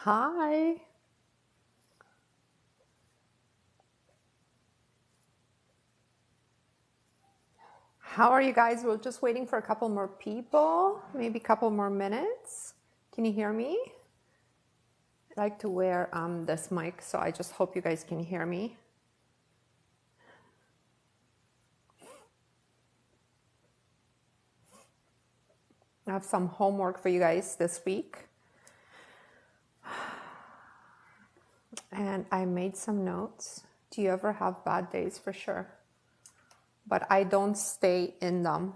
Hi. How are you guys? We're just waiting for a couple more people, maybe a couple more minutes. Can you hear me? I like to wear this mic, so I just hope you guys can hear me. I have some homework for you guys this week. And I made some notes. Do you ever have bad days? For sure. But I don't stay in them.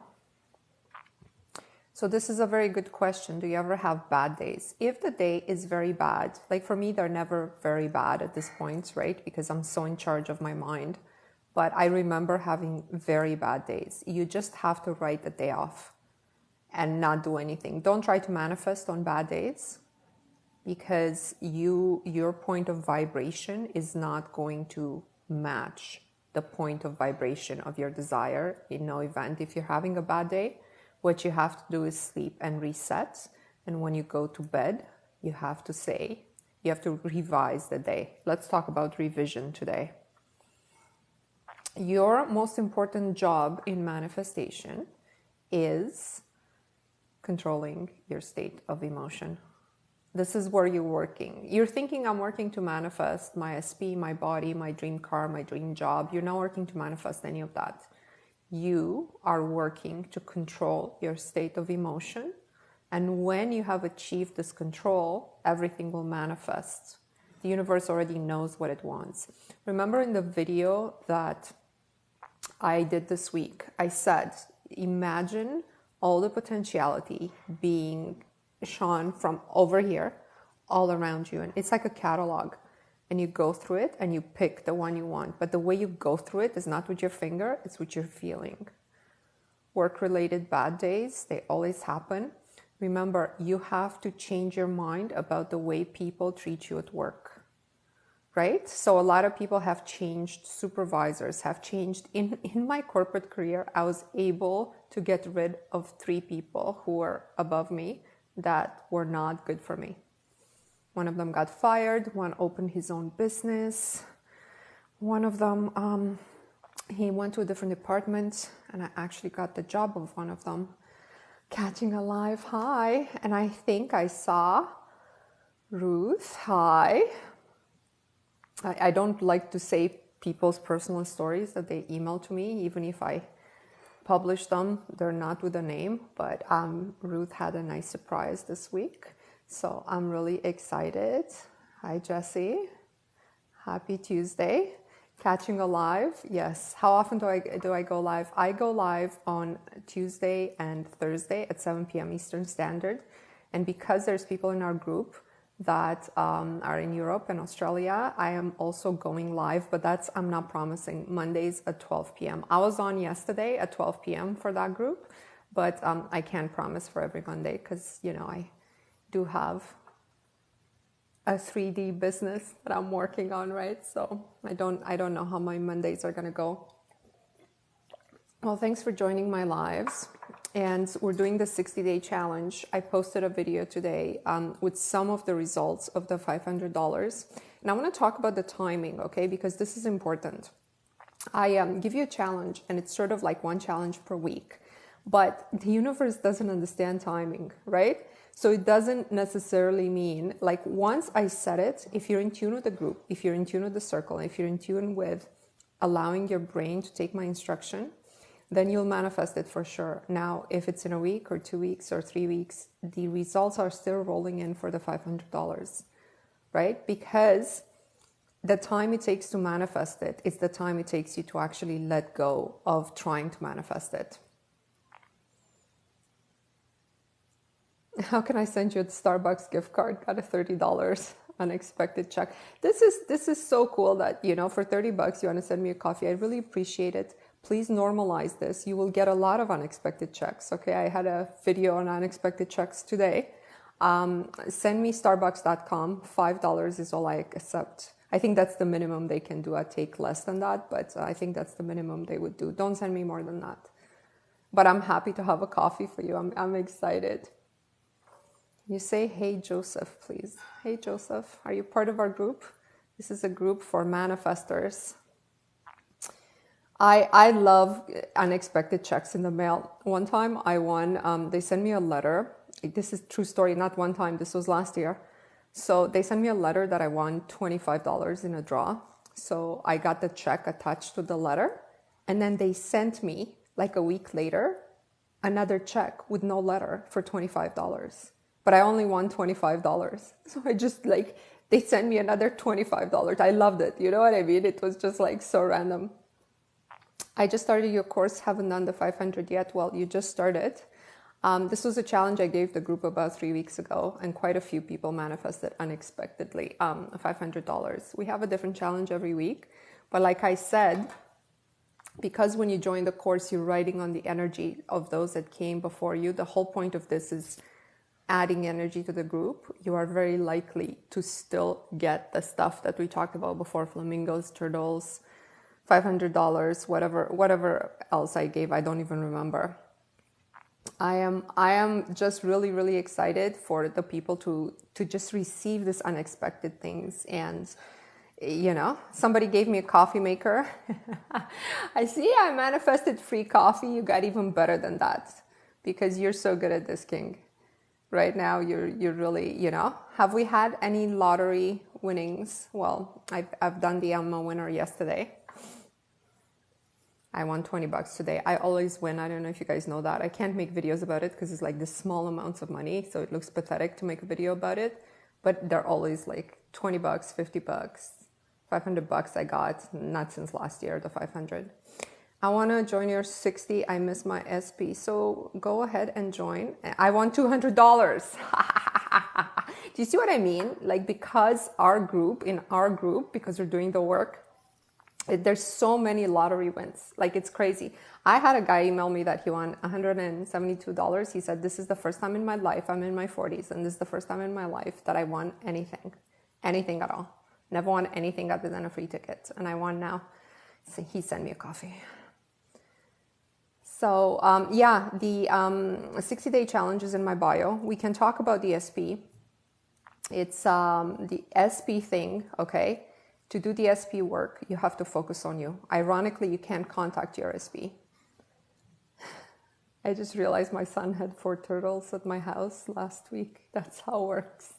So this is a very good question. Do you ever have bad days? If the day is very bad, like for me, they're never very bad at this point, right? Because I'm so in charge of my mind. But I remember having very bad days. You just have to write the day off and not do anything. Don't try to manifest on bad days because your point of vibration is not going to match the point of vibration of your desire in no event. If you're having a bad day, what you have to do is sleep and reset. And when you go to bed, you have to revise the day. Let's talk about revision today. Your most important job in manifestation is controlling your state of emotion. This is where you're working. You're thinking I'm working to manifest my SP, my body, my dream car, my dream job. You're not working to manifest any of that. You are working to control your state of emotion. And when you have achieved this control, everything will manifest. The universe already knows what it wants. Remember in the video that I did this week, I said, imagine all the potentiality being shone from over here all around you. And it's like a catalog. And you go through it and you pick the one you want. But the way you go through it is not with your finger, it's with your feeling. Work-related bad days, they always happen. Remember, you have to change your mind about the way people treat you at work, right? So a lot of people have changed, supervisors have changed. In my corporate career, I was able to get rid of 3 people who were above me that were not good for me. One of them got fired, one opened his own business. One of them, he went to a different department, and I actually got the job of one of them. Catching Alive, hi. And I think I saw Ruth, hi. I don't like to say people's personal stories that they email to me, even if I publish them, they're not with a name, but Ruth had a nice surprise this week. So I'm really excited. Hi, Jessie. Happy Tuesday. Catching Alive. Yes. How often do I go live? I go live on Tuesday and Thursday at 7 p.m. Eastern Standard. And because there's people in our group that are in Europe and Australia, I am also going live, but I'm not promising, Mondays at 12 p.m. I was on yesterday at 12 p.m. for that group, but I can't promise for every Monday because, I do have a 3D business that I'm working on, right? So I don't know how my Mondays are gonna go. Well, thanks for joining my lives. And we're doing the 60-day challenge. I posted a video today with some of the results of the $500. And I want to talk about the timing, okay? Because this is important. I give you a challenge, and it's sort of like one challenge per week. But the universe doesn't understand timing, right? So it doesn't necessarily mean, like once I set it, if you're in tune with the group, if you're in tune with the circle, if you're in tune with allowing your brain to take my instruction, then you'll manifest it for sure. Now, if it's in a week or 2 weeks or 3 weeks, the results are still rolling in for the $500, right? Because the time it takes to manifest it is the time it takes you to actually let go of trying to manifest it. How can I send you a Starbucks gift card? Got a $30 unexpected check. This is so cool that, for $30 you want to send me a coffee. I really appreciate it. Please normalize this. You will get a lot of unexpected checks. Okay, I had a video on unexpected checks today. Send me Starbucks.com. $5 is all I accept. I think that's the minimum they can do. I take less than that, but I think that's the minimum they would do. Don't send me more than that. But I'm happy to have a coffee for you. I'm excited. You say, hey, Joseph, please. Hey, Joseph, are you part of our group? This is a group for manifestors. I love unexpected checks in the mail. One time I won, they sent me a letter. This is true story, not one time. This was last year. So they sent me a letter that I won $25 in a draw. So I got the check attached to the letter. And then they sent me, like a week later, another check with no letter for $25. But I only won $25. So I just they sent me another $25. I loved it. You know what I mean? It was just so random. I just started your course, haven't done the 500 yet. Well, you just started. This was a challenge I gave the group about 3 weeks ago, and quite a few people manifested unexpectedly $500. We have a different challenge every week. But like I said, because when you join the course, you're riding on the energy of those that came before you. The whole point of this is adding energy to the group. You are very likely to still get the stuff that we talked about before, flamingos, turtles, $500, whatever else I gave, I don't even remember. I am just really, really excited for the people to just receive this unexpected things. And somebody gave me a coffee maker. I manifested free coffee. You got even better than that because you're so good at this, King. Right now, you're really, Have we had any lottery winnings? Well, I've done the Emma winner yesterday. I won $20 today. I always win. I don't know if you guys know that. I can't make videos about it because it's this small amounts of money. So it looks pathetic to make a video about it. But they're always $20, $50, $500 I got. Not since last year, the 500. I want to join your 60. I miss my SP. So go ahead and join. I won $200. Do you see what I mean? Because in our group, because we're doing the work, there's so many lottery wins. It's crazy. I had a guy email me that he won $172. He said, this is the first time in my life, I'm in my 40s, and this is the first time in my life that I won anything at all. Never won anything other than a free ticket. And I won now. So he sent me a coffee. So the 60-day challenge is in my bio. We can talk about the SP. It's the SP thing, okay? To do the SP work, you have to focus on you. Ironically, you can't contact your SP. I just realized my son had 4 turtles at my house last week. That's how it works.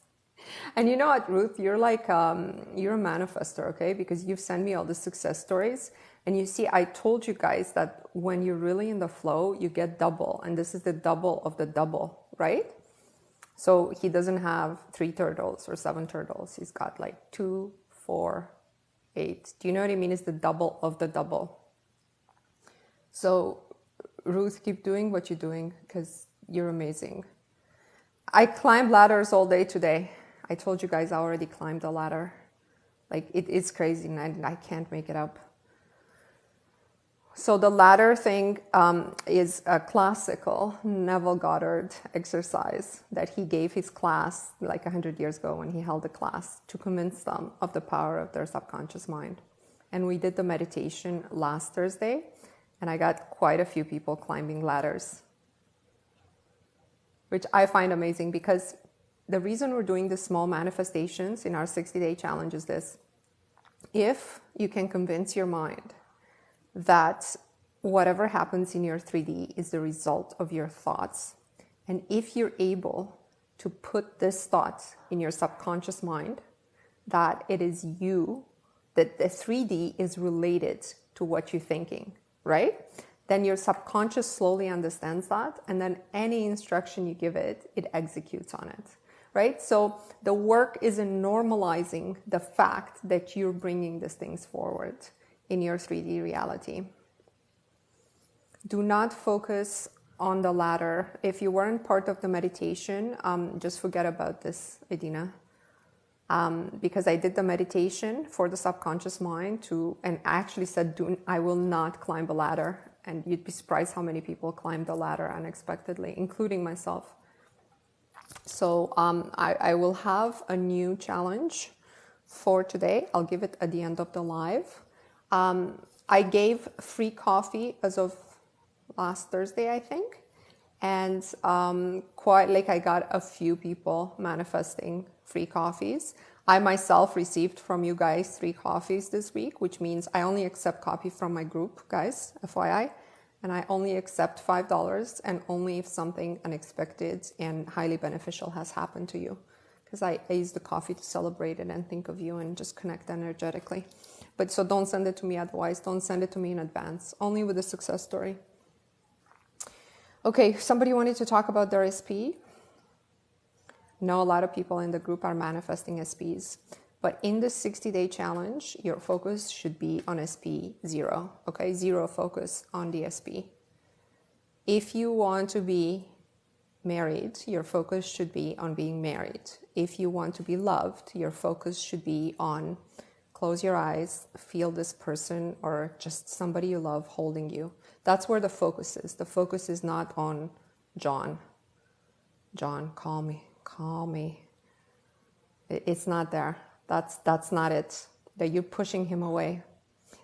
And you know what, Ruth? You're you're a manifestor, okay? Because you've sent me all the success stories. And you see, I told you guys that when you're really in the flow, you get double. And this is the double of the double, right? So he doesn't have 3 turtles or 7 turtles. He's got 2, 4, 8. Do you know what I mean? It's the double of the double. So Ruth, keep doing what you're doing because you're amazing. I climbed ladders all day today. I told you guys I already climbed a ladder. It's crazy and I can't make it up. So the ladder thing is a classical Neville Goddard exercise that he gave his class 100 years ago when he held a class to convince them of the power of their subconscious mind. And we did the meditation last Thursday, and I got quite a few people climbing ladders, which I find amazing because the reason we're doing the small manifestations in our 60-day challenge is this. If you can convince your mind that whatever happens in your 3D is the result of your thoughts. And if you're able to put this thought in your subconscious mind, that it is you, that the 3D is related to what you're thinking, right? Then your subconscious slowly understands that, and then any instruction you give it, it executes on it, right? So the work is in normalizing the fact that you're bringing these things forward in your 3D reality. Do not focus on the ladder. If you weren't part of the meditation, just forget about this, Edina. Because I did the meditation for the subconscious mind and I actually said, I will not climb a ladder. And you'd be surprised how many people climb the ladder unexpectedly, including myself. So I will have a new challenge for today. I'll give it at the end of the live. I gave free coffee as of last Thursday, I think. And quite like I got a few people manifesting free coffees. I myself received from you guys 3 coffees this week, which means I only accept coffee from my group, guys, FYI. And I only accept $5 and only if something unexpected and highly beneficial has happened to you. Because I use the coffee to celebrate it and think of you and just connect energetically. But so don't send it to me otherwise. Don't send it to me in advance. Only with a success story. Okay, somebody wanted to talk about their SP. No, a lot of people in the group are manifesting SPs. But in the 60-day challenge, your focus should be on SP 0. Okay, 0 focus on the SP. If you want to be married, your focus should be on being married. If you want to be loved, your focus should be on close your eyes, feel this person or just somebody you love holding you. That's where the focus is. The focus is not on John. John, call me. It's not there. That's not it. That you're pushing him away.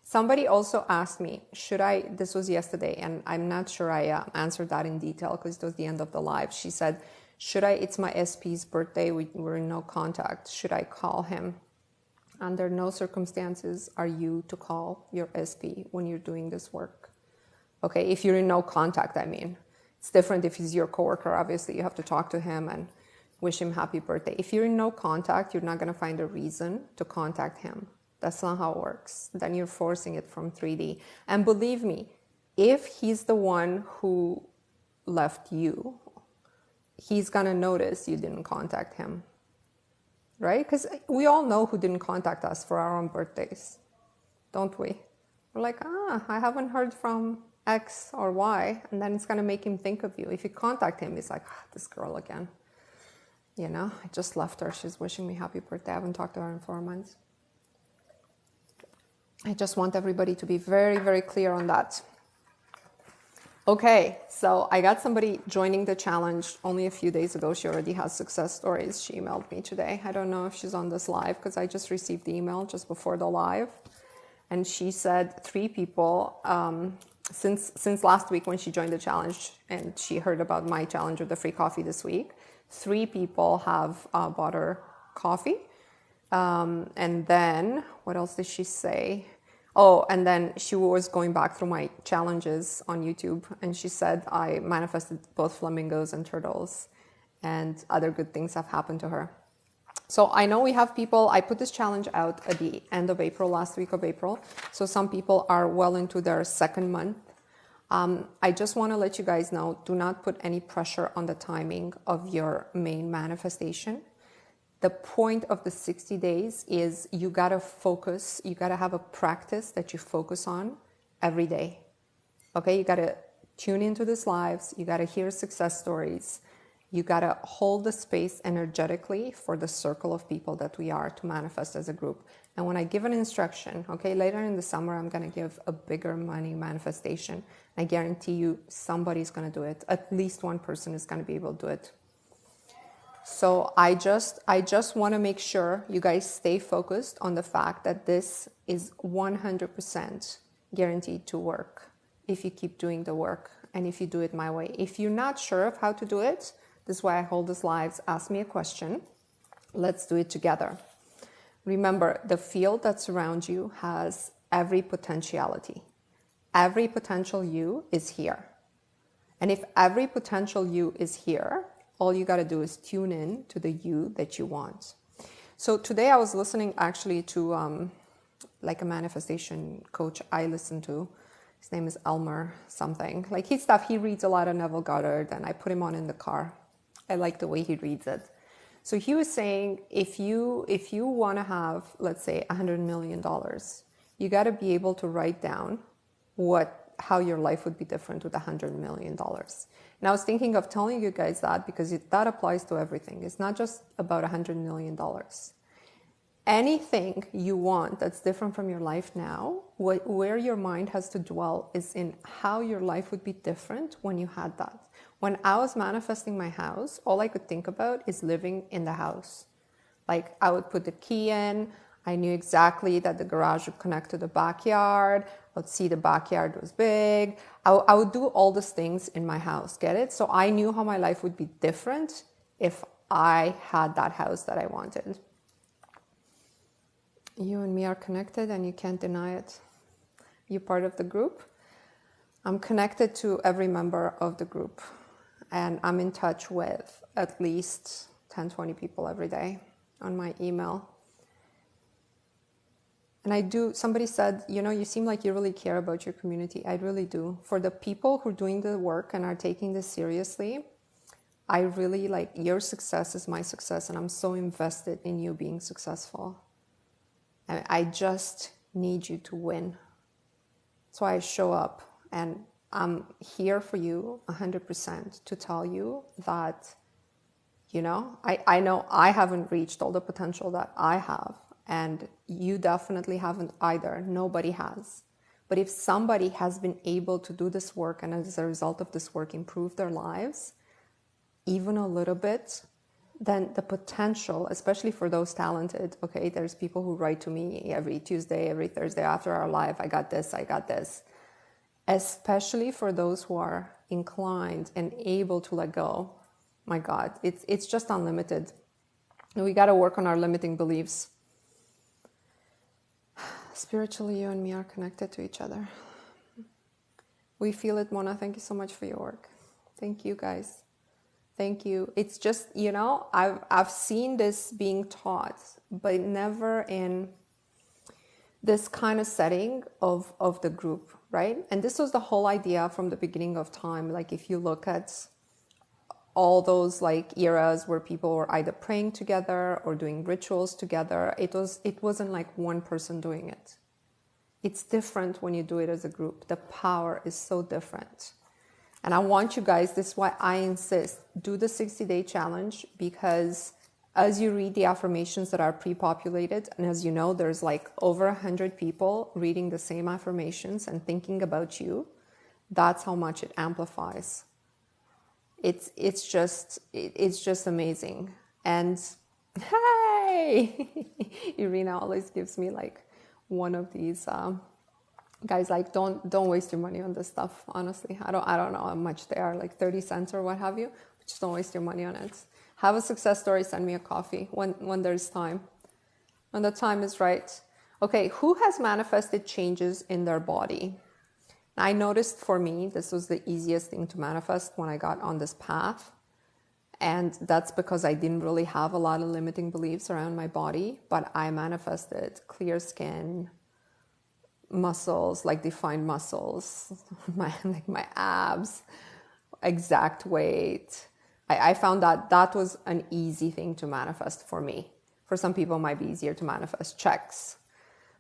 Somebody also asked me, this was yesterday, and I'm not sure I answered that in detail because it was the end of the live. She said, it's my SP's birthday, we're in no contact. Should I call him? Under no circumstances are you to call your SP when you're doing this work. Okay, if you're in no contact, I mean. It's different if he's your coworker, obviously you have to talk to him and wish him happy birthday. If you're in no contact, you're not going to find a reason to contact him. That's not how it works. Then you're forcing it from 3D. And believe me, if he's the one who left you, he's going to notice you didn't contact him. Right? Because we all know who didn't contact us for our own birthdays. Don't we? We're like, I haven't heard from X or Y. And then it's going to make him think of you. If you contact him, he's like, this girl again. You know, I just left her. She's wishing me happy birthday. I haven't talked to her in 4 months. I just want everybody to be very, very clear on that. Okay, so I got somebody joining the challenge only a few days ago. She already has success stories. She emailed me today. I don't know if she's on this live because I just received the email just before the live. And she said 3 people, since last week when she joined the challenge and she heard about my challenge with the free coffee this week, 3 people have bought her coffee. And then, what else did she say? Oh, and then she was going back through my challenges on YouTube, and she said I manifested both flamingos and turtles, and other good things have happened to her. So I know we have people, I put this challenge out at the end of April, last week of April, so some people are well into their 2nd month. I just want to let you guys know, do not put any pressure on the timing of your main manifestation. The point of the 60 days is you got to focus, you got to have a practice that you focus on every day. Okay, you got to tune into these lives, you got to hear success stories, you got to hold the space energetically for the circle of people that we are to manifest as a group. And when I give an instruction, okay, later in the summer, I'm going to give a bigger money manifestation. I guarantee you somebody's going to do it. At least one person is going to be able to do it. So I just want to make sure you guys stay focused on the fact that this is 100% guaranteed to work if you keep doing the work and if you do it my way. If you're not sure of how to do it, this is why I hold these lives. Ask me a question. Let's do it together. Remember, the field that surrounds you has every potentiality. Every potential you is here. And if every potential you is here, all you got to do is tune in to the you that you want. So today I was listening actually to like a manifestation coach I listen to. His name is Elmer something. Like he reads a lot of Neville Goddard, and I put him on in the car. I like the way he reads it. So he was saying, if you want to have, let's say, $100 million, you got to be able to write down how your life would be different with $100 million. And I was thinking of telling you guys that because that applies to everything. It's not just about $100 million. Anything you want that's different from your life now, where your mind has to dwell is in how your life would be different when you had that. When I was manifesting my house, all I could think about is living in the house. Like I would put the key in, I knew exactly that the garage would connect to the backyard. I would see the backyard was big. I would do all these things in my house, get it? So I knew how my life would be different if I had that house that I wanted. You and me are connected and you can't deny it. You're part of the group. I'm connected to every member of the group, and I'm in touch with at least 10, 20 people every day on my email. And somebody said, you seem like you really care about your community. I really do. For the people who are doing the work and are taking this seriously, I really your success is my success, and I'm so invested in you being successful. And I just need you to win. So I show up, and I'm here for you 100% to tell you that, I know I haven't reached all the potential that I have, and you definitely haven't either. Nobody has. But if somebody has been able to do this work and as a result of this work improve their lives, even a little bit, then the potential, especially for those talented, okay, there's people who write to me every Tuesday, every Thursday after our live, I got this. Especially for those who are inclined and able to let go. My God, it's just unlimited. And we got to work on our limiting beliefs. Spiritually, you and me are connected to each other. We feel it, Mona. Thank you so much for your work. Thank you, guys. Thank you. It's just, I've seen this being taught, but never in this kind of setting of the group, right? And this was the whole idea from the beginning of time. Like if you look at all those eras where people were either praying together or doing rituals together, it wasn't like one person doing it. It's different when you do it as a group. The power is so different. And I want you guys, this is why I insist, do the 60-day challenge, because as you read the affirmations that are pre-populated, and as you know, there's over 100 people reading the same affirmations and thinking about you, that's how much it amplifies. It's just amazing. And hey, Irina always gives me one of these guys, don't waste your money on this stuff. Honestly, I don't know how much they are, 30 cents or what have you. But just don't waste your money on it. Have a success story. Send me a coffee when there's time, when the time is right. Okay, who has manifested changes in their body? I noticed for me, this was the easiest thing to manifest when I got on this path. And that's because I didn't really have a lot of limiting beliefs around my body, but I manifested clear skin, muscles, defined muscles, my abs, exact weight. I found that was an easy thing to manifest for me. For some people, it might be easier to manifest checks.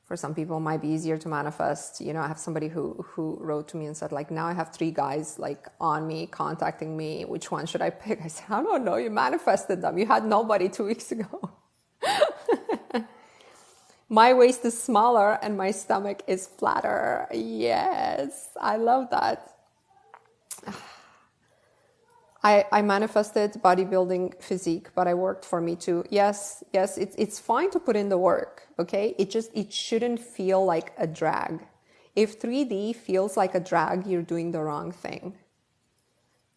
For some people, it might be easier to manifest. I have somebody who wrote to me and said, now I have 3 guys on me, contacting me. Which one should I pick? I said, I don't know. You manifested them. You had nobody 2 weeks ago. My waist is smaller and my stomach is flatter. Yes, I love that. I manifested bodybuilding physique, but I worked for me too. Yes, it's fine to put in the work, okay? It shouldn't feel like a drag. If 3D feels like a drag, you're doing the wrong thing.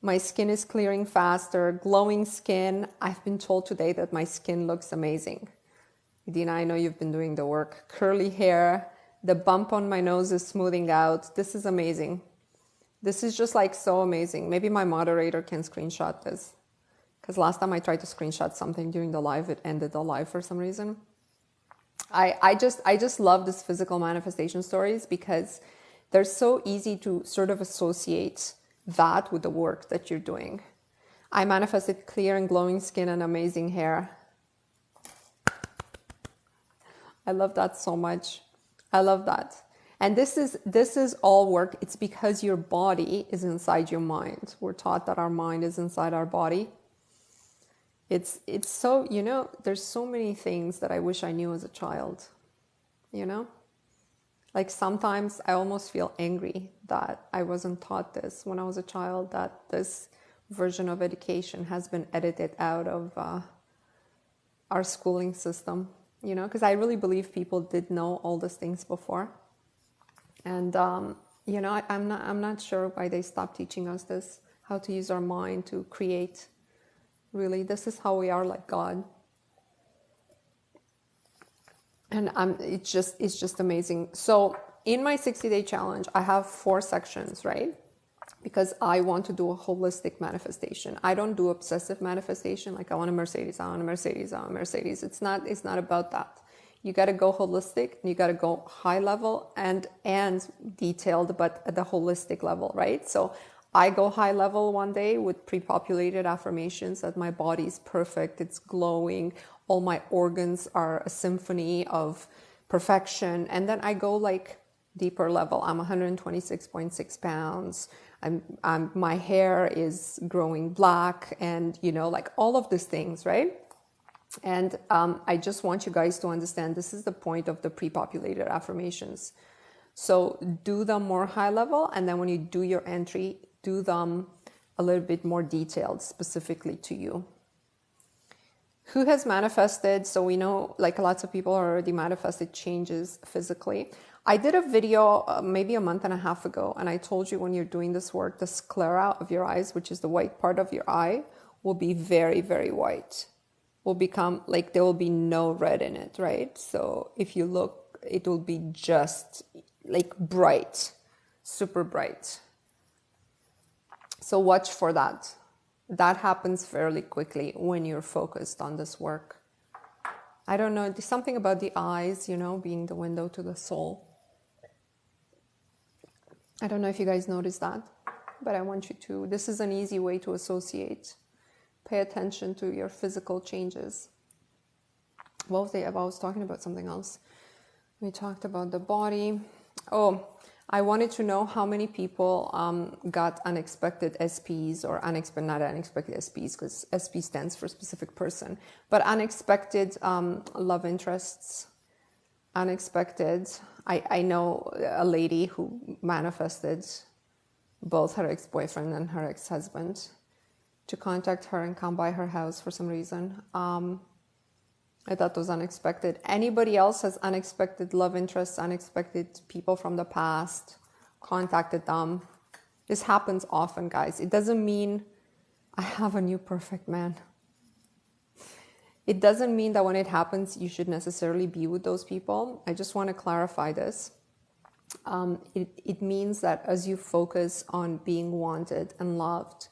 My skin is clearing faster, glowing skin. I've been told today that my skin looks amazing. Dina, I know you've been doing the work. Curly hair, the bump on my nose is smoothing out. This is amazing. This is just so amazing. Maybe my moderator can screenshot this, because last time I tried to screenshot something during the live, it ended the live for some reason. I just love this physical manifestation stories because they're so easy to sort of associate that with the work that you're doing. I manifested clear and glowing skin and amazing hair. I love that so much. I love that. And this is all work. It's because your body is inside your mind. We're taught that our mind is inside our body. It's so, there's so many things that I wish I knew as a child, sometimes I almost feel angry that I wasn't taught this when I was a child, that this version of education has been edited out of our schooling system. you know, because I really believe people did know all these things before. And, you know, I'm not sure why they stopped teaching us this, how to use our mind to create. Really, this is how we are like God. And it's just amazing. So in my 60-day challenge, I have 4 sections, right? Because I want to do a holistic manifestation. I don't do obsessive manifestation. Like I want a Mercedes, I want a Mercedes, I want a Mercedes. It's not about that. You got to go holistic, and you got to go high level and detailed, but at the holistic level, right? So I go high level one day with pre-populated affirmations that my body is perfect, it's glowing, all my organs are a symphony of perfection. And then I go like deeper level. I'm 126.6 pounds. My hair is growing black, and you know, like all of these things, right? And I just want you guys to understand this is the point of the pre-populated affirmations. So do them more high level, and then when you do your entry, do them a little bit more detailed, specifically to you. Who has manifested? So we know like lots of people already manifested changes physically. I did a video maybe a month and a half ago, and I told you when you're doing this work, the sclera of your eyes, which is the white part of your eye, will be very, very white. Will become like there will be no red in it, right? So if you look, it will be just like bright, super bright. So watch for that. That happens fairly quickly when you're focused on this work. I don't know, there's something about the eyes, you know, being the window to the soul. I don't know if you guys noticed that, but I want you to. This is an easy way to associate. Pay attention to your physical changes. What was I was talking about something else. We talked about the body. Oh, I wanted to know how many people got unexpected SPs, or not unexpected SPs, because SP stands for specific person, but unexpected love interests. Unexpected. I know a lady who manifested both her ex-boyfriend and her ex-husband to contact her and come by her house for some reason. I thought it was unexpected. Anybody else has unexpected love interests, unexpected people from the past, contacted them? This happens often, guys. It doesn't mean I have a new perfect man. It doesn't mean that when it happens, you should necessarily be with those people. I just want to clarify this. It means that as you focus on being wanted and loved,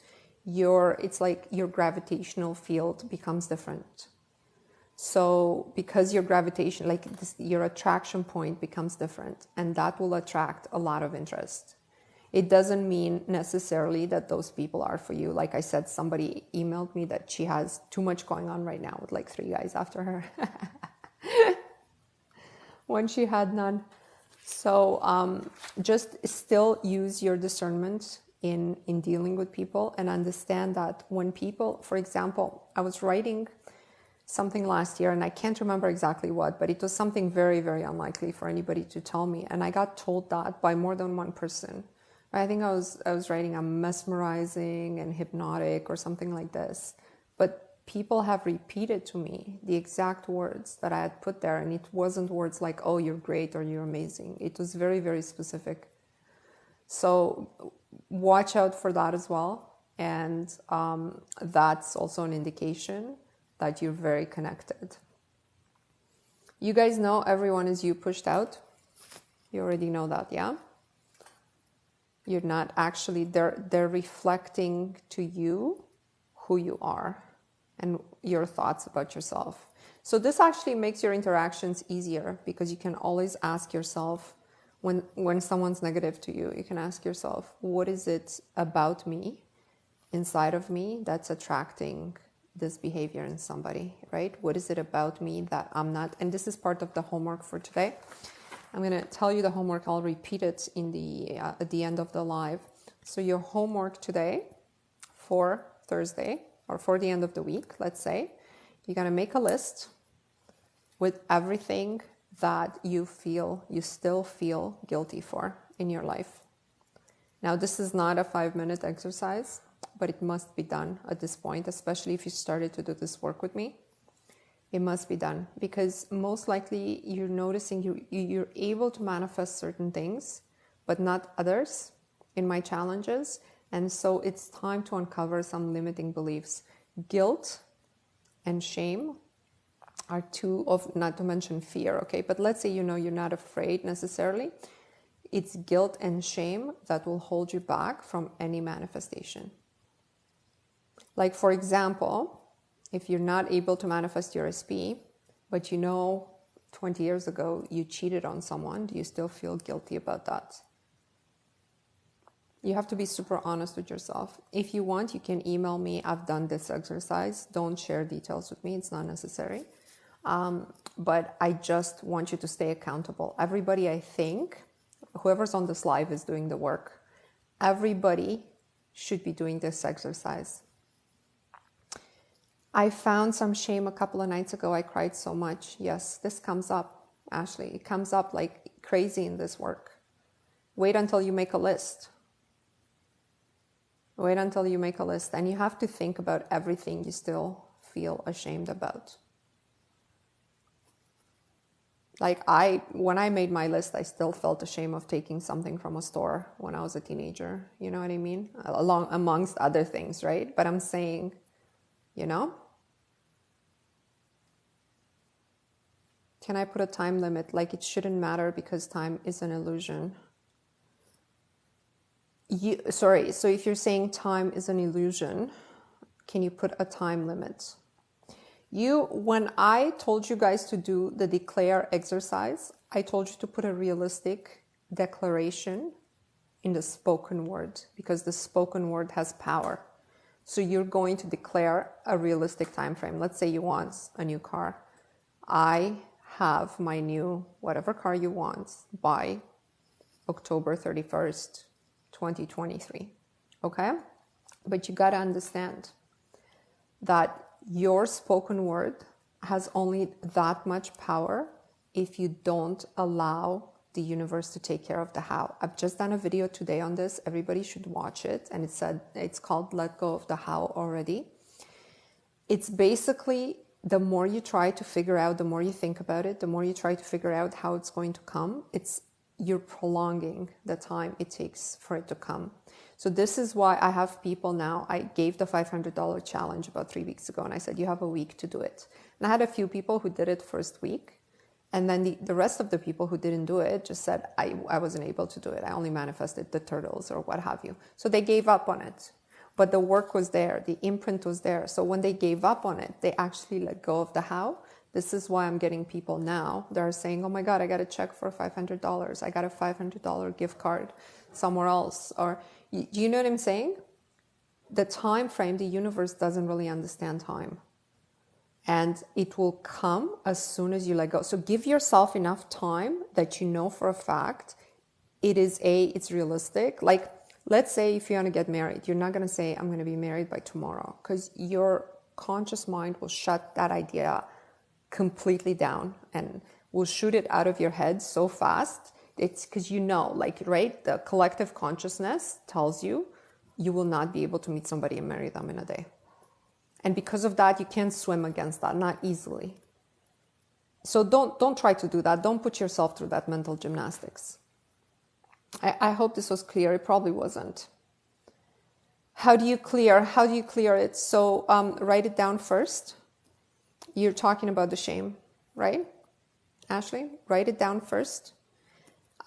it's like your gravitational field becomes different. So because your gravitation, like your attraction point becomes different, and that will attract a lot of interest. It doesn't mean necessarily that those people are for you. Like I said, somebody emailed me that she has too much going on right now with like 3 guys after her when she had none. So just still use your discernment in dealing with people, and understand that when people, for example, I was writing something last year, and I can't remember exactly what, but it was something very, very unlikely for anybody to tell me. And I got told that by more than one person. I think I was writing I'm mesmerizing and hypnotic or something like this. But people have repeated to me the exact words that I had put there. And it wasn't words like, oh, you're great or you're amazing. It was very, very specific. So watch out for that as well. And that's also an indication that you're very connected. You guys know everyone is you pushed out. You already know that, yeah? You're not actually, they're reflecting to you who you are and your thoughts about yourself. So this actually makes your interactions easier, because you can always ask yourself, when someone's negative to you, you can ask yourself, what is it about me, inside of me, that's attracting this behavior in somebody, right? What is it about me that I'm not? And this is part of the homework for today. I'm going to tell you the homework. I'll repeat it at the end of the live. So your homework today for Thursday, or for the end of the week, let's say, you're going to make a list with everything that you still feel guilty for in your life. Now, this is not a 5-minute exercise, but it must be done at this point, especially if you started to do this work with me. It must be done, because most likely you're noticing you're able to manifest certain things, but not others in my challenges. And so it's time to uncover some limiting beliefs. Guilt and shame are two of, not to mention fear, okay? But let's say you're not afraid necessarily. It's guilt and shame that will hold you back from any manifestation. Like, for example, if you're not able to manifest your SP, but 20 years ago you cheated on someone, do you still feel guilty about that? You have to be super honest with yourself. If you want, you can email me. I've done this exercise. Don't share details with me. It's not necessary. But I just want you to stay accountable. Everybody, I think, whoever's on this live is doing the work. Everybody should be doing this exercise. I found some shame a couple of nights ago. I cried so much. Yes, this comes up, Ashley. It comes up like crazy in this work. Wait until you make a list. Wait until you make a list. And you have to think about everything you still feel ashamed about. Like when I made my list, I still felt ashamed of taking something from a store when I was a teenager. You know what I mean? Amongst other things, right? But I'm saying, can I put a time limit? Like, it shouldn't matter because time is an illusion. So if you're saying time is an illusion, can you put a time limit? When I told you guys to do the declare exercise, I told you to put a realistic declaration in the spoken word, because the spoken word has power. So you're going to declare a realistic time frame. Let's say you want a new car. I have my new whatever car you want by October 31st, 2023. Okay? But you got to understand that your spoken word has only that much power if you don't allow the universe to take care of the how. I've just done a video today on this. Everybody should watch it. And it's called Let Go of the How already. It's basically, the more you try to figure out, the more you think about it, the more you try to figure out how it's going to come, you're prolonging the time it takes for it to come. So this is why I have people now. I gave the $500 challenge about 3 weeks ago, and I said, you have a week to do it. And I had a few people who did it first week. And then the rest of the people who didn't do it just said, I wasn't able to do it. I only manifested the turtles or what have you. So they gave up on it. But the work was there. The imprint was there. So when they gave up on it, they actually let go of the how. This is why I'm getting people now that are saying, oh my God, I got a check for $500. I got a $500 gift card somewhere else. Or, do you know what I'm saying? The time frame, the universe doesn't really understand time. And it will come as soon as you let go. So give yourself enough time that you know for a fact it's realistic. Like, let's say if you want to get married, you're not going to say, I'm going to be married by tomorrow, because your conscious mind will shut that idea completely down and will shoot it out of your head so fast. It's because right? The collective consciousness tells you will not be able to meet somebody and marry them in a day. And because of that, you can't swim against that, not easily. So don't try to do that. Don't put yourself through that mental gymnastics. I hope this was clear. It probably wasn't. How do you clear it? So write it down first. You're talking about the shame, right? Ashley, write it down first.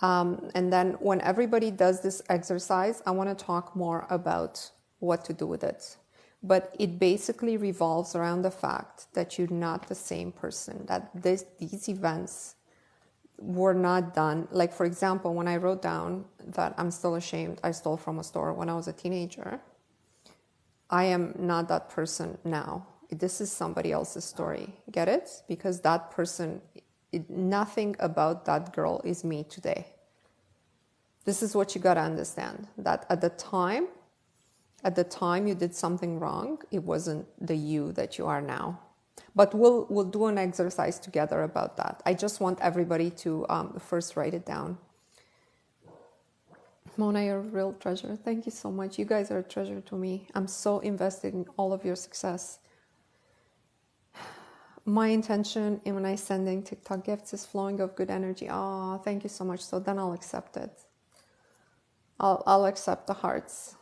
And then when everybody does this exercise, I want to talk more about what to do with it. But it basically revolves around the fact that you're not the same person, that these events were not done. Like, for example, when I wrote down that I'm still ashamed I stole from a store when I was a teenager, I am not that person now. This is somebody else's story. Get it? Because that person, nothing about that girl is me today. This is what you got to understand, that at the time you did something wrong, it wasn't the you that you are now. But we'll do an exercise together about that. I just want everybody to first write it down. Mona, you're a real treasure. Thank you so much. You guys are a treasure to me. I'm so invested in all of your success. My intention in when I sending TikTok gifts is flowing of good energy. Oh, thank you so much. So then I'll accept it. I'll accept the hearts.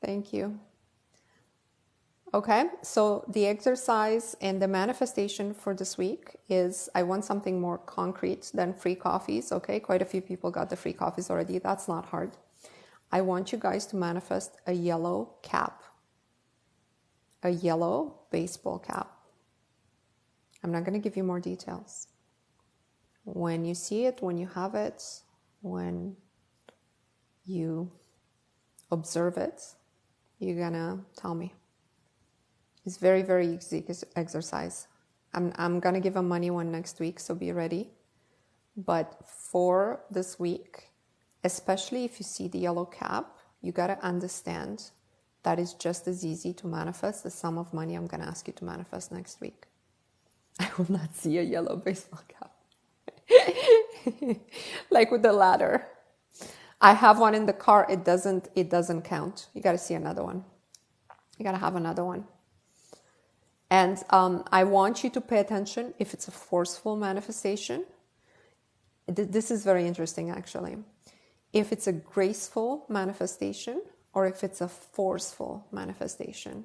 Thank you. Okay, so the exercise and the manifestation for this week is I want something more concrete than free coffees. Okay, quite a few people got the free coffees already. That's not hard. I want you guys to manifest a yellow cap, a yellow baseball cap. I'm not going to give you more details. When you see it, when you have it, when you observe it, you're going to tell me. It's very, very easy exercise. I'm going to give a money one next week, so be ready. But for this week, especially if you see the yellow cap, you got to understand that is just as easy to manifest the sum of money I'm going to ask you to manifest next week. I will not see a yellow baseball cap. Like with the ladder. I have one in the car. It doesn't count. You got to see another one. You got to have another one. And I want you to pay attention if it's a forceful manifestation. This is very interesting, actually. If it's a graceful manifestation or if it's a forceful manifestation.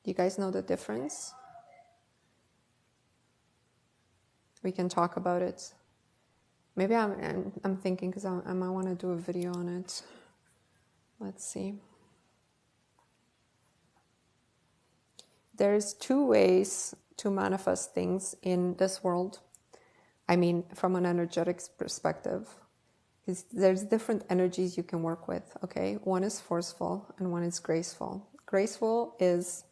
Do you guys know the difference? We can talk about it. Maybe I'm thinking because I might want to do a video on it. Let's see. There's two ways to manifest things in this world. I mean, from an energetics perspective, because there's different energies you can work with, okay? One is forceful and one is graceful. Graceful is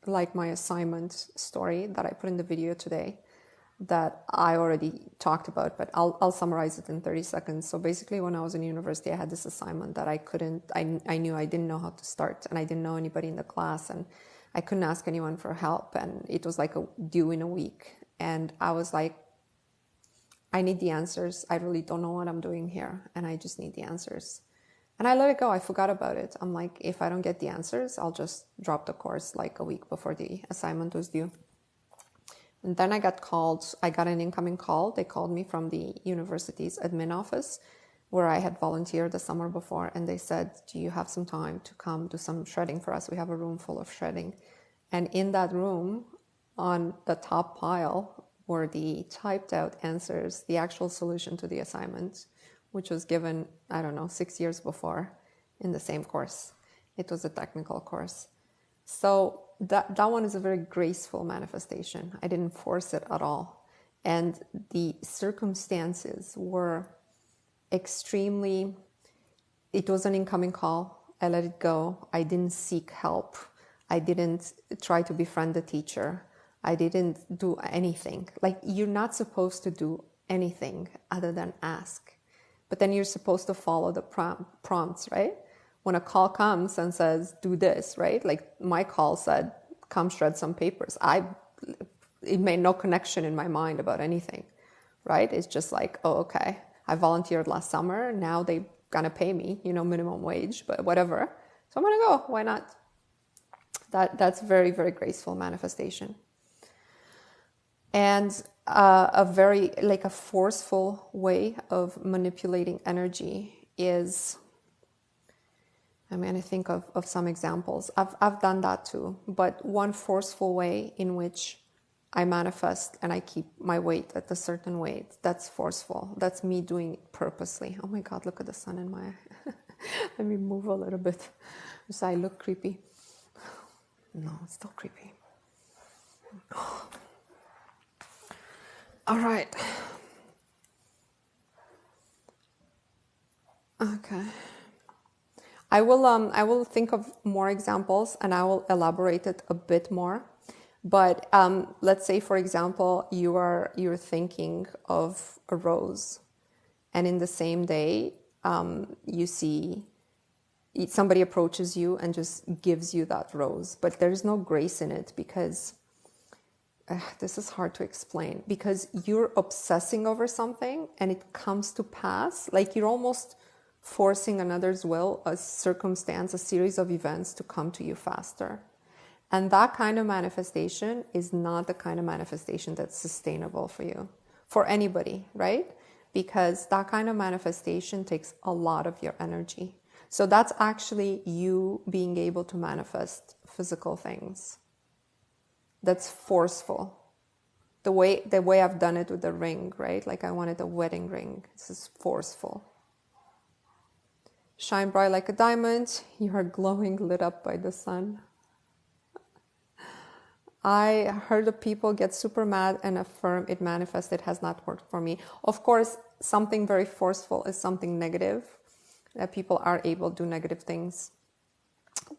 like my assignment story that I put in the video today that I already talked about, but I'll summarize it in 30 seconds. So basically, when I was in university, I had this assignment that I knew I didn't know how to start, and I didn't know anybody in the class, and I couldn't ask anyone for help, and it was like due in a week. And I was like, I need the answers. I really don't know what I'm doing here, and I just need the answers. And I let it go. I forgot about it. I'm like, if I don't get the answers, I'll just drop the course like a week before the assignment was due. And then I got an incoming call. They called me from the university's admin office where I had volunteered the summer before. And they said, do you have some time to come do some shredding for us? We have a room full of shredding. And in that room, on the top pile, were the typed out answers, the actual solution to the assignment, which was given, 6 years before in the same course. It was a technical course. So that one is a very graceful manifestation. I didn't force it at all. And the circumstances were it was an incoming call. I let it go. I didn't seek help. I didn't try to befriend the teacher. I didn't do anything. Like, you're not supposed to do anything other than ask. But then you're supposed to follow the prompts, right? When a call comes and says, do this, right? Like my call said, come shred some papers. It made no connection in my mind about anything, right? It's just like, oh, okay. I volunteered last summer. Now they're going to pay me, minimum wage, but whatever. So I'm going to go. Why not? That's very, very graceful manifestation. And a forceful way of manipulating energy is, I'm going to think of some examples. I've done that too, but one forceful way in which I manifest and I keep my weight at a certain weight, that's forceful. That's me doing it purposely. Oh my God, look at the sun in my eye. Let me move a little bit so I look creepy. No, it's still creepy. All right. Okay. I will think of more examples and I will elaborate it a bit more. But let's say, for example, you're thinking of a rose, and in the same day, you see somebody approaches you and just gives you that rose, but there's no grace in it because this is hard to explain, because you're obsessing over something and it comes to pass, like you're almost forcing another's will, a circumstance, a series of events to come to you faster. And that kind of manifestation is not the kind of manifestation that's sustainable for you, for anybody, right? Because that kind of manifestation takes a lot of your energy. So that's actually you being able to manifest physical things. That's forceful. The way I've done it with the ring, right? Like I wanted a wedding ring. This is forceful. Shine bright like a diamond. You are glowing, lit up by the sun. I heard of people get super mad and affirm it manifested has not worked for me. Of course, something very forceful is something negative, that people are able to do negative things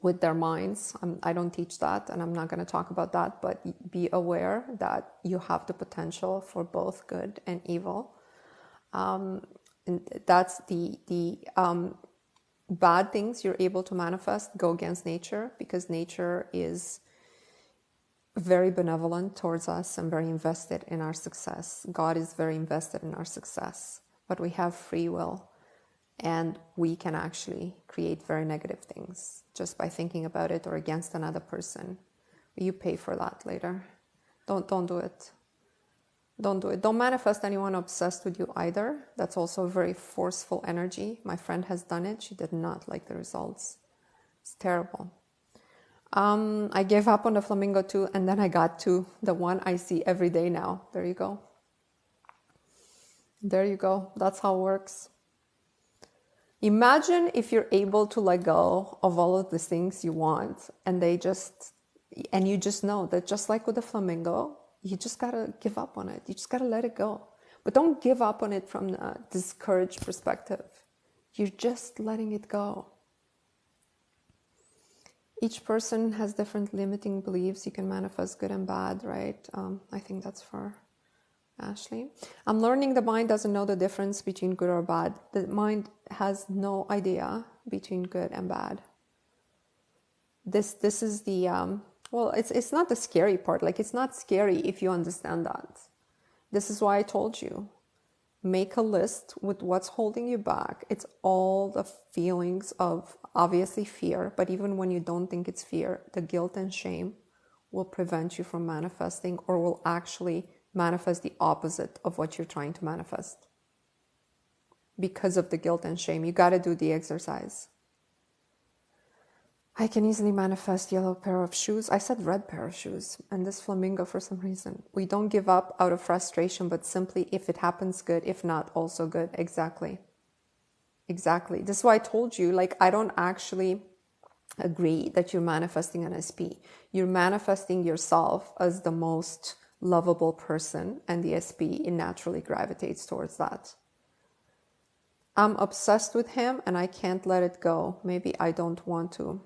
with their minds. I don't teach that, and I'm not going to talk about that, but be aware that you have the potential for both good and evil. And that's the bad things you're able to manifest go against nature, because nature is very benevolent towards us and very invested in our success. God is very invested in our success, but we have free will, and we can actually create very negative things just by thinking about it or against another person. You pay for that later. Don't do it. Don't do it. Don't manifest anyone obsessed with you either. That's also a very forceful energy. My friend has done it. She did not like the results. It's terrible. I gave up on the flamingo too, and then I got to the one I see every day now. There you go. There you go. That's how it works. Imagine if you're able to let go of all of the things you want, and you just know that, just like with the flamingo, you just gotta give up on it. You just gotta let it go. But don't give up on it from a discouraged perspective. You're just letting it go. Each person has different limiting beliefs. You can manifest good and bad, right? I think that's for Ashley. I'm learning the mind doesn't know the difference between good or bad. The mind has no idea between good and bad. This is the, well, it's not the scary part. Like, it's not scary if you understand that. This is why I told you, make a list with what's holding you back. It's all the feelings of obviously fear, but even when you don't think it's fear, the guilt and shame will prevent you from manifesting, or will actually manifest the opposite of what you're trying to manifest. Because of the guilt and shame, you got to do the exercise. I can easily manifest yellow pair of shoes. I said red pair of shoes, and this flamingo for some reason. We don't give up out of frustration, but simply if it happens, good. If not, also good. Exactly. Exactly. This is why I told you, like, I don't actually agree that you're manifesting an SP. You're manifesting yourself as the most lovable person, and the SP, it naturally gravitates towards that. I'm obsessed with him and I can't let it go. Maybe I don't want to.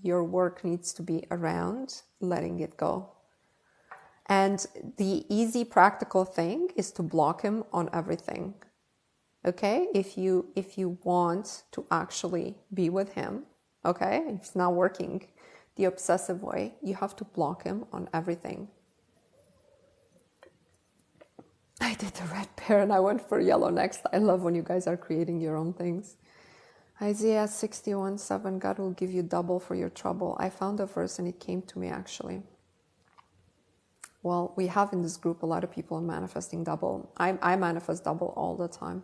Your work needs to be around letting it go. And the easy practical thing is to block him on everything. Okay? If you want to actually be with him, okay? If it's not working the obsessive way, you have to block him on everything. I did the red pair and I went for yellow next. I love when you guys are creating your own things. Isaiah 61:7, God will give you double for your trouble. I found a verse and it came to me actually. Well, we have in this group a lot of people manifesting double. I manifest double all the time.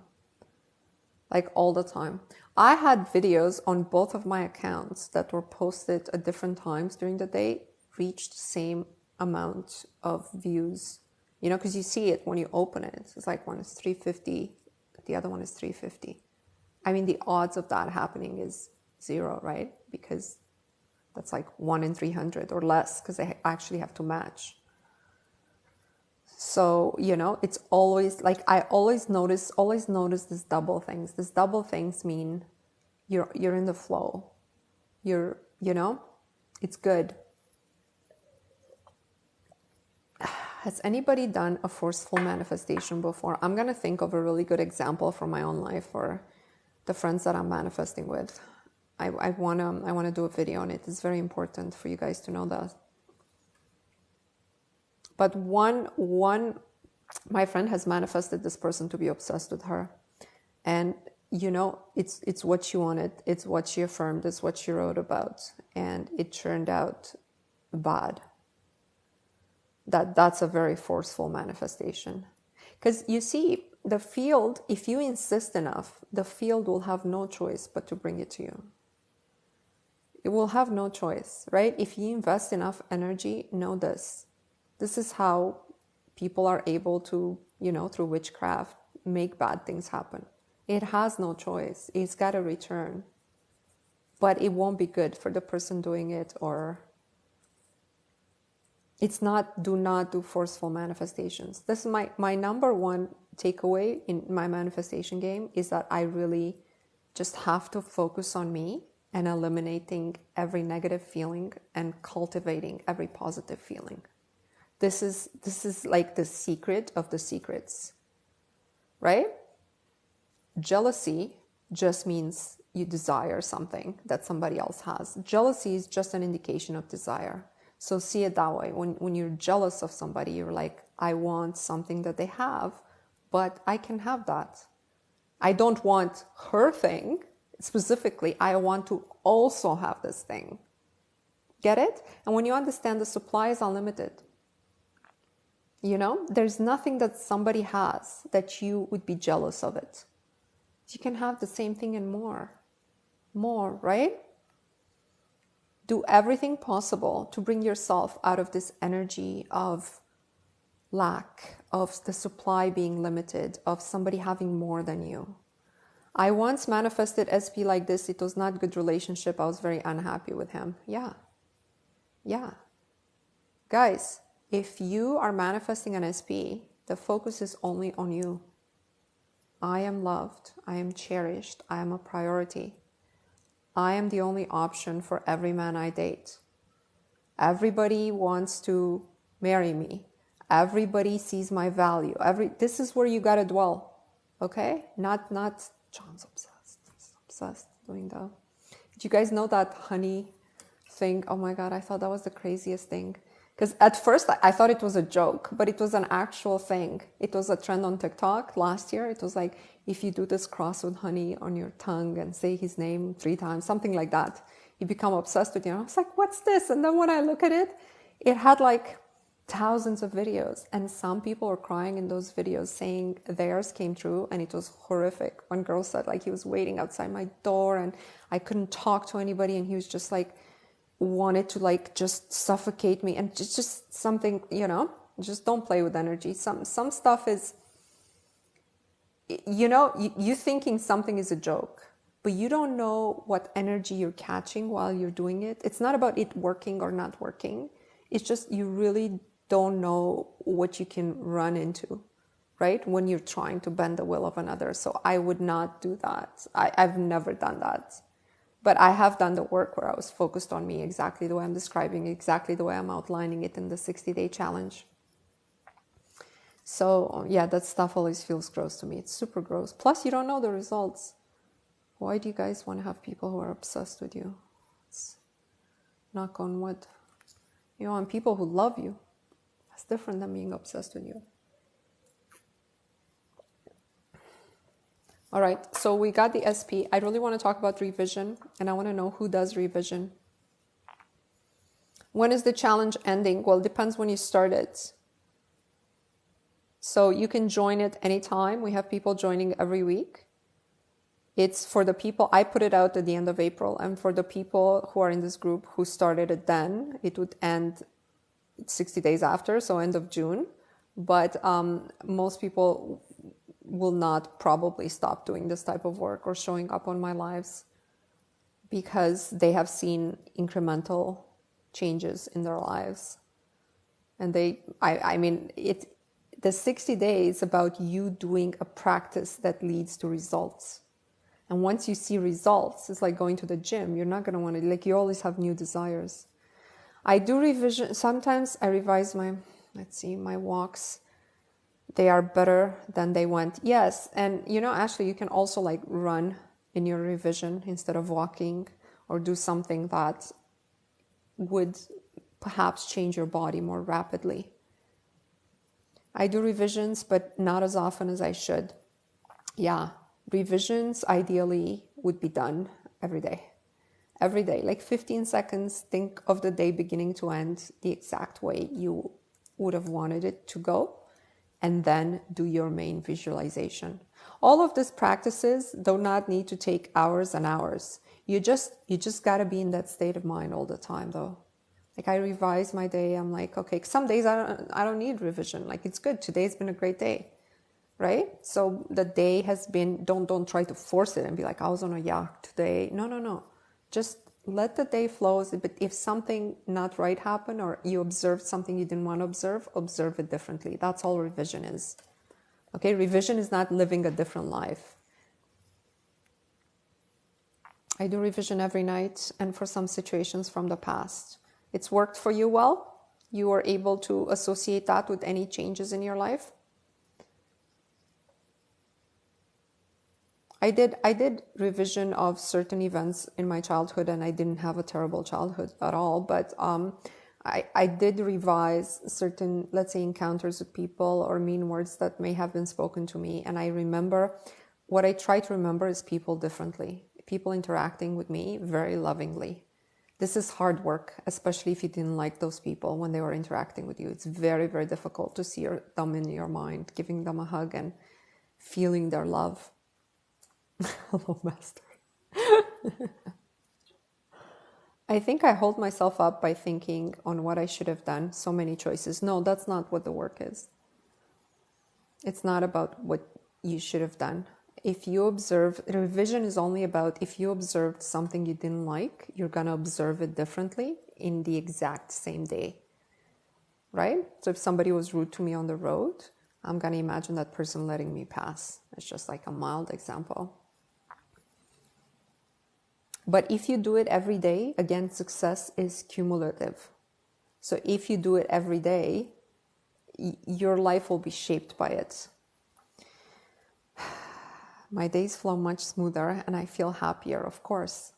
Like all the time. I had videos on both of my accounts that were posted at different times during the day, reached the same amount of views. You know, because you see it when you open it. It's like one is 350, the other one is 350. I mean, the odds of that happening is 0, right? Because that's like 1 in 300 or less, because they actually have to match. So, you know, it's always like, I always notice this double things. This double things mean you're in the flow. You know, it's good. Has anybody done a forceful manifestation before? I'm going to think of a really good example from my own life or the friends that I'm manifesting with. I want to do a video on it. It's very important for you guys to know that. But my friend has manifested this person to be obsessed with her. And, you know, it's what she wanted. It's what she affirmed. It's what she wrote about. And it turned out bad. That's a very forceful manifestation. Because you see, the field, if you insist enough, the field will have no choice but to bring it to you. It will have no choice, right? If you invest enough energy, know this. This is how people are able to, through witchcraft, make bad things happen. It has no choice. It's got to return. But it won't be good for the person doing it, or it's not, do not do forceful manifestations. This is my number one takeaway in my manifestation game, is that I really just have to focus on me and eliminating every negative feeling and cultivating every positive feeling. This is like the secret of the secrets, right? Jealousy just means you desire something that somebody else has. Jealousy is just an indication of desire. So see it that way. When you're jealous of somebody, you're like, I want something that they have, but I can have that. I don't want her thing specifically. I want to also have this thing. Get it? And when you understand the supply is unlimited, there's nothing that somebody has that you would be jealous of it. You can have the same thing and more, right? Do everything possible to bring yourself out of this energy of lack, of the supply being limited, of somebody having more than you. I once manifested SP like this. It was not a good relationship. I was very unhappy with him. Yeah. Guys, if you are manifesting an SP, the focus is only on you. I am loved. I am cherished. I am a priority. I am the only option for every man I date. Everybody wants to marry me. Everybody sees my value. This is where you gotta dwell, okay? Not John's obsessed doing that. Did you guys know that honey thing? Oh my God, I thought that was the craziest thing. Because at first I thought it was a joke, but it was an actual thing. It was a trend on TikTok last year. It was like, if you do this cross with honey on your tongue and say his name 3 times, something like that, you become obsessed with it. I was like, what's this? And then when I look at it, it had like thousands of videos. And some people were crying in those videos saying theirs came true, and it was horrific. One girl said like he was waiting outside my door and I couldn't talk to anybody, and he was just like, wanted to like just suffocate me, and just something, just don't play with energy. Some stuff is, you thinking something is a joke, but you don't know what energy you're catching while you're doing it. It's not about it working or not working. It's just you really don't know what you can run into, right? When you're trying to bend the will of another. So I would not do that. I've never done that. But I have done the work where I was focused on me, exactly the way I'm describing, exactly the way I'm outlining it in the 60-day challenge. So yeah, that stuff always feels gross to me. It's super gross. Plus, you don't know the results. Why do you guys want to have people who are obsessed with you? It's knock on wood. And people who love you. That's different than being obsessed with you. All right, so we got the SP. I really want to talk about revision, and I want to know who does revision. When is the challenge ending? Well, it depends when you start it. So you can join it anytime. We have people joining every week. It's for the people, I put it out at the end of April, and for the people who are in this group who started it then, it would end 60 days after, so end of June. But most people will not probably stop doing this type of work or showing up on my lives because they have seen incremental changes in their lives. And the 60 days is about you doing a practice that leads to results. And once you see results, it's like going to the gym. You're not going to want to, like, you always have new desires. I do revision. Sometimes I revise my walks. They are better than they went. Yes. And Ashley, you can also like run in your revision instead of walking, or do something that would perhaps change your body more rapidly. I do revisions, but not as often as I should. Yeah. Revisions ideally would be done every day. every day, like 15 seconds. Think of the day beginning to end the exact way you would have wanted it to go, and then do your main visualization. All of these practices do not need to take hours and hours. You just got to be in that state of mind all the time, though. Like, I revise my day. I'm like, okay, some days I don't need revision. Like, it's good. Today's been a great day, right? So the day has been, don't try to force it and be like, I was on a yacht today. No. Just let the day flow. But if something not right happened, or you observed something you didn't want to observe it differently. That's all revision is. Okay, revision is not living a different life. I do revision every night, and for some situations from the past. It's worked for you well? You are able to associate that with any changes in your life? I did revision of certain events in my childhood, and I didn't have a terrible childhood at all, but I did revise certain, let's say, encounters with people or mean words that may have been spoken to me. And I remember, what I try to remember is people differerly, people interacting with me very lovingly. This is hard work, especially if you didn't like those people when they were interacting with you. It's very, very difficult to see them in your mind, giving them a hug and feeling their love. Hello, Master. I think I hold myself up by thinking on what I should have done. So many choices. No, that's not what the work is. It's not about what you should have done. If you observe, revision is only about if you observed something you didn't like, you're going to observe it differently in the exact same day. Right? So if somebody was rude to me on the road, I'm going to imagine that person letting me pass. It's just like a mild example. But if you do it every day, again, success is cumulative. So if you do it every day, your life will be shaped by it. My days flow much smoother and I feel happier, of course.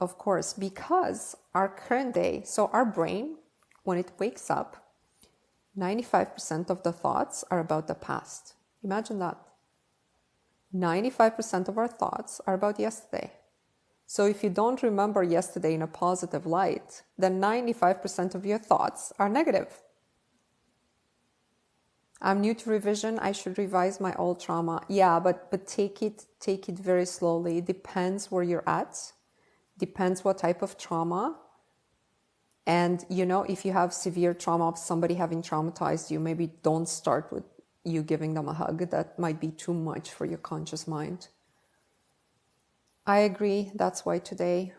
Of course, because our current day, so our brain, when it wakes up, 95% of the thoughts are about the past. Imagine that. 95% of our thoughts are about yesterday. So if you don't remember yesterday in a positive light, then 95% of your thoughts are negative. I'm new to revision. I should revise my old trauma. Yeah, but take it very slowly. It depends where you're at. Depends what type of trauma. And, if you have severe trauma of somebody having traumatized you, maybe don't start with you giving them a hug. That might be too much for your conscious mind. I agree. That's why today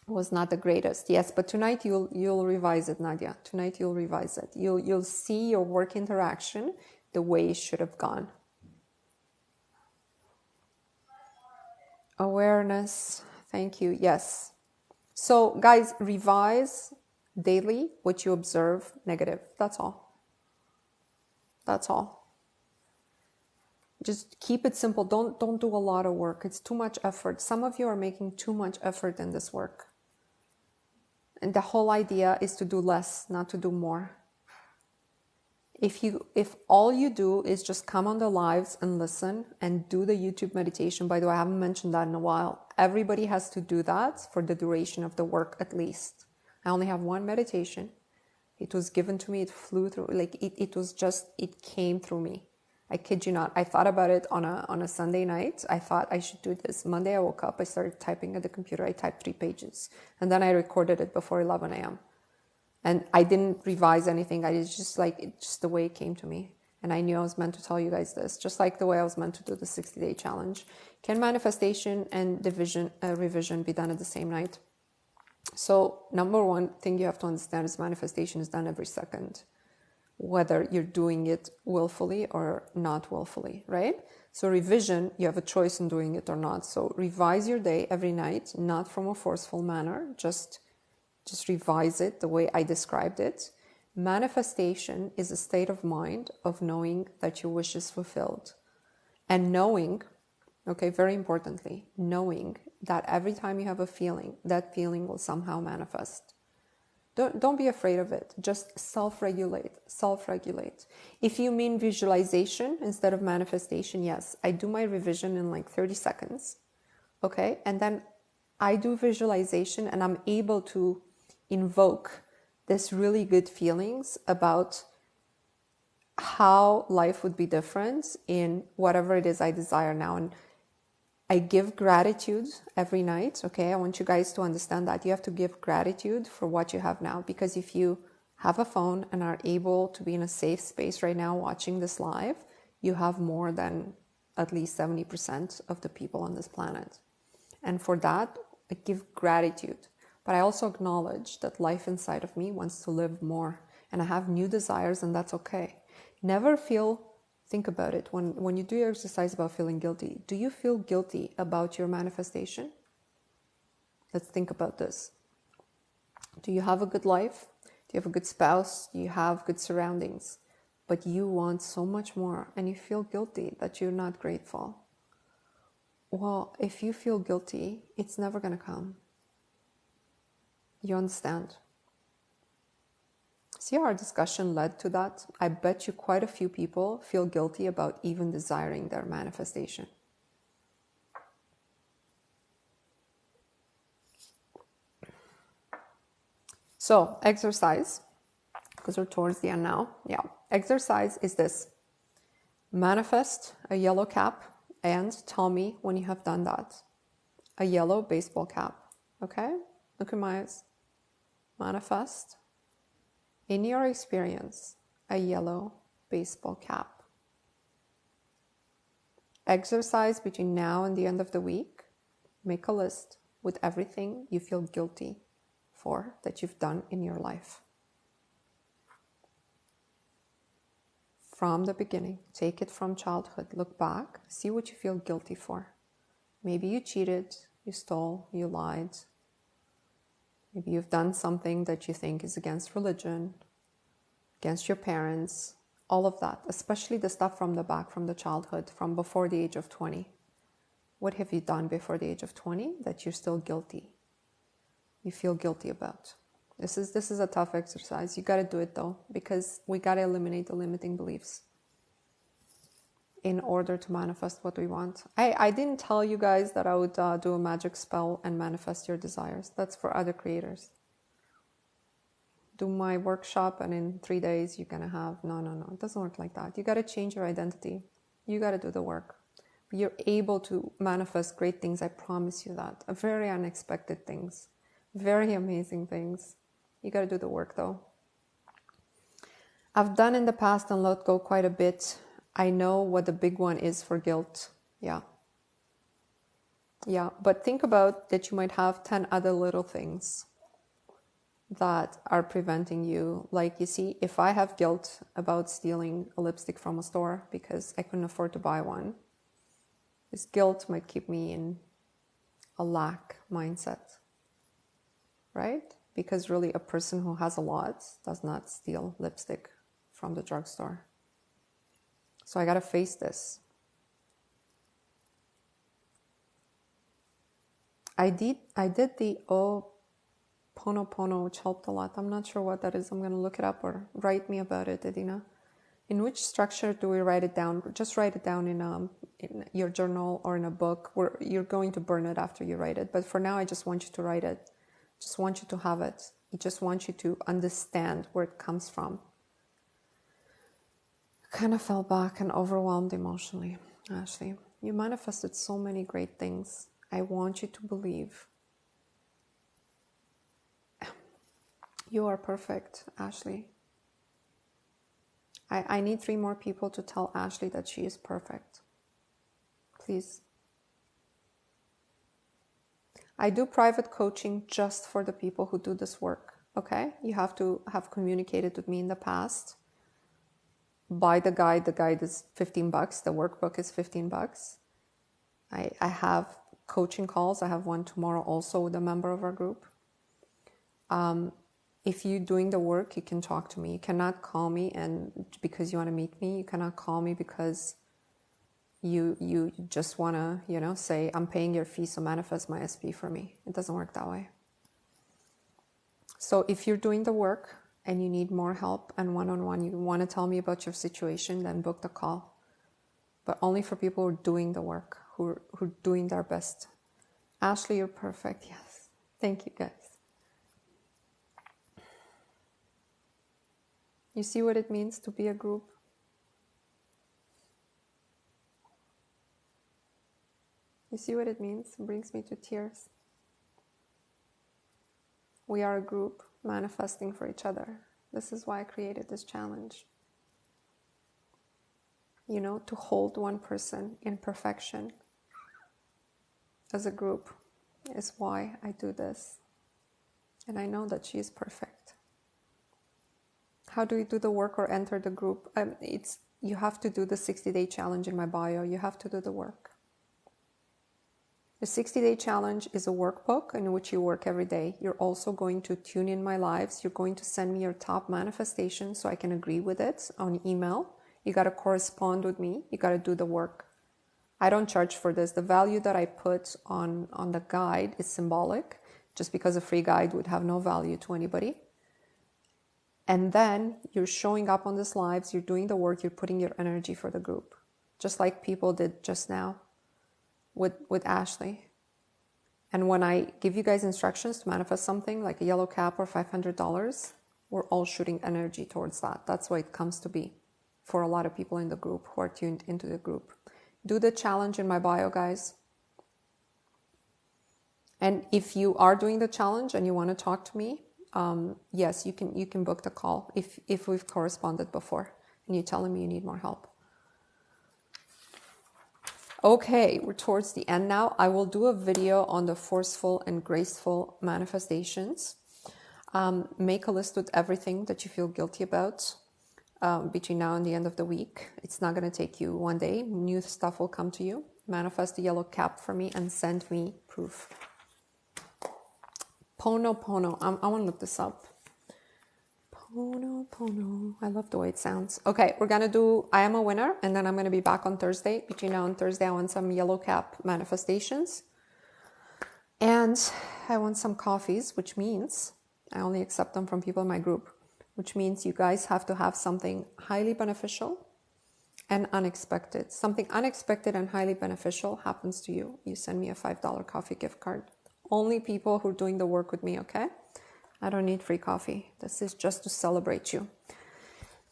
was not the greatest. Yes, but tonight you'll revise it, Nadia. Tonight you'll revise it. You'll see your work interaction the way it should have gone. Awareness. Thank you. Yes. So guys, revise daily what you observe negative. That's all. That's all. Just keep it simple. Don't do a lot of work. It's too much effort. Some of you are making too much effort in this work. And the whole idea is to do less, not to do more. If all you do is just come on the lives and listen and do the YouTube meditation, by the way, I haven't mentioned that in a while. Everybody has to do that for the duration of the work at least. I only have one meditation. It was given to me. It flew through, like it came through me. I kid you not. I thought about it on a Sunday night. I thought I should do this. Monday I woke up. I started typing at the computer. I typed 3 pages. And then I recorded it before 11 a.m. And I didn't revise anything. I was just just the way it came to me. And I knew I was meant to tell you guys this. Just like the way I was meant to do the 60-day challenge. Can manifestation and revision be done at the same night? So number one thing you have to understand is manifestation is done every second, whether you're doing it willfully or not willfully, right? So revision, you have a choice in doing it or not. So revise your day every night, not from a forceful manner, just revise it the way I described it. Manifestation is a state of mind of knowing that your wish is fulfilled. And knowing, okay, very importantly, knowing that every time you have a feeling, that feeling will somehow manifest. Don't be afraid of it. Just self-regulate. If you mean visualization instead of manifestation, yes, I do my revision in like 30 seconds. Okay. And then I do visualization and I'm able to invoke this really good feelings about how life would be different in whatever it is I desire now. And I give gratitude every night, okay? I want you guys to understand that you have to give gratitude for what you have now, because if you have a phone and are able to be in a safe space right now watching this live, you have more than at least 70% of the people on this planet. And for that, I give gratitude. But I also acknowledge that life inside of me wants to live more, and I have new desires, and that's okay. Never think about it. When you do your exercise about feeling guilty, do you feel guilty about your manifestation? Let's think about this. Do you have a good life? Do you have a good spouse? Do you have good surroundings? But you want so much more and you feel guilty that you're not grateful. Well, if you feel guilty, it's never going to come. You understand? See how our discussion led to that? I bet you quite a few people feel guilty about even desiring their manifestation. So, exercise, because we're towards the end now. Yeah, exercise is this. Manifest a yellow cap and tell me when you have done that. A yellow baseball cap, okay? Look at my eyes. Manifest, in your experience, a yellow baseball cap. Exercise between now and the end of the week. Make a list with everything you feel guilty for that you've done in your life. From the beginning, take it from childhood. Look back, see what you feel guilty for. Maybe you cheated, you stole, you lied. Maybe you've done something that you think is against religion, against your parents, all of that, especially the stuff from the back, from the childhood, from before the age of 20. What have you done before the age of 20 that you're still guilty? You feel guilty about? This is a tough exercise. You got to do it though, because we got to eliminate the limiting beliefs in order to manifest what we want. I didn't tell you guys that I would do a magic spell and manifest your desires. That's for other creators. Do my workshop and in 3 days you're gonna have, no, it doesn't work like that. You got to change your identity. You got to do the work. You're able to manifest great things, I promise you that. Very unexpected things, very amazing things. You got to do the work though. I've done in the past and let go quite a bit. I know what the big one is for guilt. Yeah, but think about that you might have 10 other little things that are preventing you. Like, you see, if I have guilt about stealing a lipstick from a store because I couldn't afford to buy one, this guilt might keep me in a lack mindset, right? Because really a person who has a lot does not steal lipstick from the drugstore. So I got to face this. I did the Ponopono, which helped a lot. I'm not sure what that is. I'm going to look it up, or write me about it, Edina. In which structure do we write it down? Just write it down in your journal or in a book where you're going to burn it after you write it. But for now, I just want you to write it. Just want you to have it. I just want you to understand where it comes from. I kind of fell back and overwhelmed emotionally, Ashley. You manifested so many great things. I want you to believe. You are perfect, Ashley. I need 3 more people to tell Ashley that she is perfect. Please. I do private coaching just for the people who do this work, okay? You have to have communicated with me in the past. Buy the guide. The guide is $15. The workbook is $15. I have coaching calls. I have one tomorrow also with a member of our group. If you're doing the work, you can talk to me. You cannot call me and because you want to meet me. You cannot call me because you just want to, say, I'm paying your fee, so manifest my SP for me. It doesn't work that way. So if you're doing the work and you need more help and one-on-one, you want to tell me about your situation, then book the call. But only for people who are doing the work, who are doing their best. Ashley, you're perfect. Yes. Thank you, guys. You see what it means to be a group? You see what it means? It brings me to tears. We are a group manifesting for each other. This is why I created this challenge. You know, to hold one person in perfection as a group is why I do this. And I know that she is perfect. How do we do the work or enter the group? You have to do the 60-day challenge in my bio. You have to do the work. The 60-day challenge is a workbook in which you work every day. You're also going to tune in my lives. You're going to send me your top manifestation so I can agree with it on email. You got to correspond with me. You got to do the work. I don't charge for this. The value that I put on the guide is symbolic, just because a free guide would have no value to anybody. And then you're showing up on these lives. You're doing the work. You're putting your energy for the group, just like people did just now with Ashley. And when I give you guys instructions to manifest something like a yellow cap or $500, we're all shooting energy towards that. That's why it comes to be for a lot of people in the group who are tuned into the group. Do the challenge in my bio, guys. And if you are doing the challenge and you want to talk to me, yes, you can book the call if we've corresponded before and you're telling me you need more help. Okay, we're towards the end now. I will do a video on the forceful and graceful manifestations. Make a list with everything that you feel guilty about between now and the end of the week. It's not going to take you one day. New stuff will come to you. Manifest a yellow cap for me and send me proof. Pono. I want to look this up. Pono. I love the way it sounds. Okay, we're going to do I am a winner, and then I'm going to be back on Thursday. Between now and Thursday, I want some yellow cap manifestations. And I want some coffees, which means I only accept them from people in my group, which means you guys have to have something highly beneficial and unexpected. Something unexpected and highly beneficial happens to you. You send me a $5 coffee gift card. Only people who are doing the work with me, okay? I don't need free coffee. This is just to celebrate you.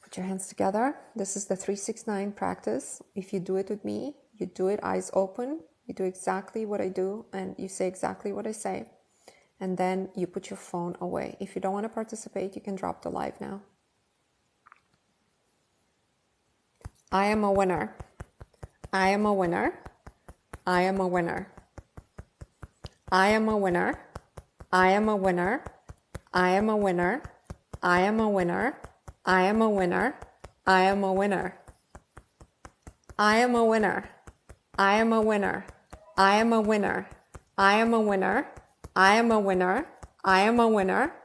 Put your hands together. This is the 369 practice. If you do it with me, you do it eyes open. You do exactly what I do and you say exactly what I say. And then you put your phone away. If you don't want to participate, you can drop the live now. I am a winner. I am a winner. I am a winner. I am a winner. I am a winner. I am a winner. I am a winner. I am a winner. I am a winner. I am a winner. I am a winner. I am a winner. I am a winner. I am a winner. I am a winner.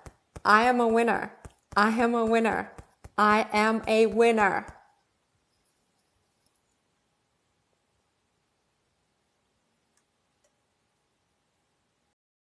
I am a winner. I am a winner. I am a winner.